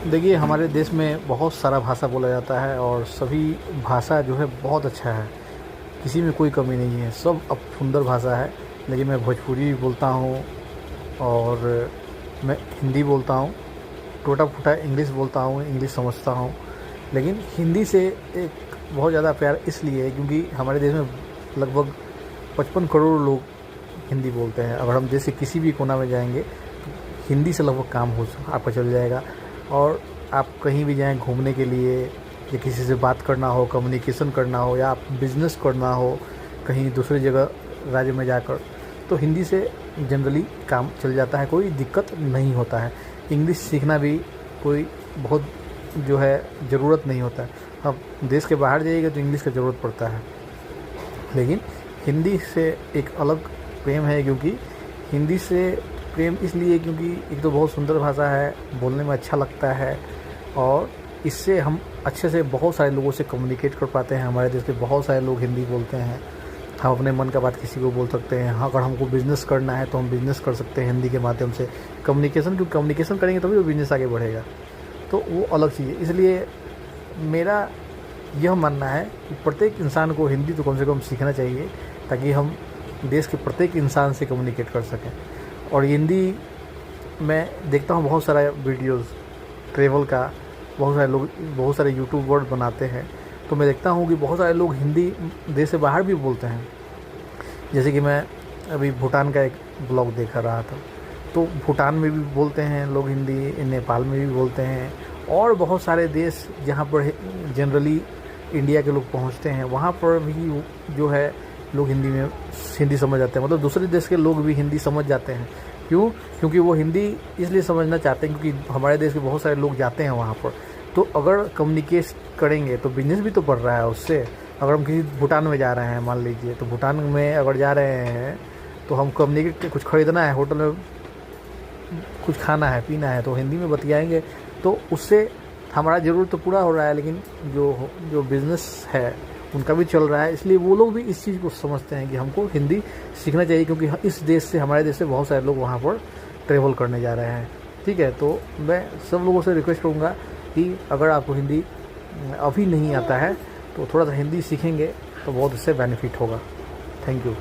देखिए, हमारे देश में बहुत सारा भाषा बोला जाता है और सभी भाषा जो है बहुत अच्छा है। किसी में कोई कमी नहीं है, सब अब सुंदर भाषा है। लेकिन मैं भोजपुरी भी बोलता हूँ और मैं हिंदी बोलता हूँ, टूटा-फूटा इंग्लिश बोलता हूँ, इंग्लिश समझता हूँ। लेकिन हिंदी से एक बहुत ज़्यादा प्यार इसलिए है क्योंकि हमारे देश में लगभग 55 करोड़ लोग हिंदी बोलते हैं। अगर हम देश के किसी भी कोना में जाएँगे, तो हिंदी से लगभग काम हो आपका चल जाएगा। और आप कहीं भी जाएँ घूमने के लिए या किसी से बात करना हो, कम्युनिकेशन करना हो या आप बिज़नेस करना हो कहीं दूसरी जगह राज्य में जाकर, तो हिंदी से जनरली काम चल जाता है, कोई दिक्कत नहीं होता है। इंग्लिश सीखना भी कोई बहुत जो है ज़रूरत नहीं होता है। अब देश के बाहर जाइएगा तो इंग्लिश का ज़रूरत पड़ता है। लेकिन हिंदी से एक अलग प्रेम है, क्योंकि हिंदी से प्रेम इसलिए क्योंकि एक तो बहुत सुंदर भाषा है, बोलने में अच्छा लगता है और इससे हम अच्छे से बहुत सारे लोगों से कम्युनिकेट कर पाते हैं। हमारे देश के बहुत सारे लोग हिंदी बोलते हैं, हम अपने मन का बात किसी को बोल सकते हैं। हाँ, अगर हमको बिज़नेस करना है तो हम बिज़नेस कर सकते हैं हिंदी के माध्यम से। क्योंकि कम्युनिकेशन करेंगे तभी वो बिज़नेस आगे बढ़ेगा, तो वो अलग चीज़ है। इसलिए मेरा यह मानना है कि प्रत्येक इंसान को हिंदी तो कम से कम सीखना चाहिए, ताकि हम देश के प्रत्येक इंसान से कम्युनिकेट कर सकें। और हिंदी मैं देखता हूँ बहुत सारा वीडियोज़ ट्रैवल का, बहुत सारे यूट्यूबर बनाते हैं, तो मैं देखता हूँ कि बहुत सारे लोग हिंदी देश से बाहर भी बोलते हैं। जैसे कि मैं अभी भूटान का एक ब्लॉग देख रहा था, तो भूटान में भी बोलते हैं लोग हिंदी, नेपाल में भी बोलते हैं और बहुत सारे देश जहाँ पर जनरली इंडिया के लोग पहुँचते हैं वहाँ पर भी जो है लोग हिंदी समझ जाते हैं। मतलब दूसरे देश के लोग भी हिंदी समझ जाते हैं। क्यों? क्योंकि वो हिंदी इसलिए समझना चाहते हैं क्योंकि हमारे देश के बहुत सारे लोग जाते हैं वहाँ पर। तो अगर कम्युनिकेट करेंगे तो बिज़नेस भी तो बढ़ रहा है उससे। अगर हम किसी भूटान में जा रहे हैं मान लीजिए, तो भूटान में अगर जा रहे हैं तो हम कम्युनिकेट, कुछ ख़रीदना है, होटल में कुछ खाना है, पीना है, तो हिंदी में बतियाएँगे, तो उससे हमारा ज़रूरत तो पूरा हो रहा है, लेकिन जो बिज़नेस है उनका भी चल रहा है। इसलिए वो लोग भी इस चीज़ को समझते हैं कि हमको हिंदी सीखना चाहिए, क्योंकि इस देश से, हमारे देश से बहुत सारे लोग वहाँ पर ट्रैवल करने जा रहे हैं। ठीक है, तो मैं सब लोगों से रिक्वेस्ट करूँगा कि अगर आपको हिंदी अभी नहीं आता है तो थोड़ा सा हिंदी सीखेंगे तो बहुत इससे बेनिफिट होगा। Thank you.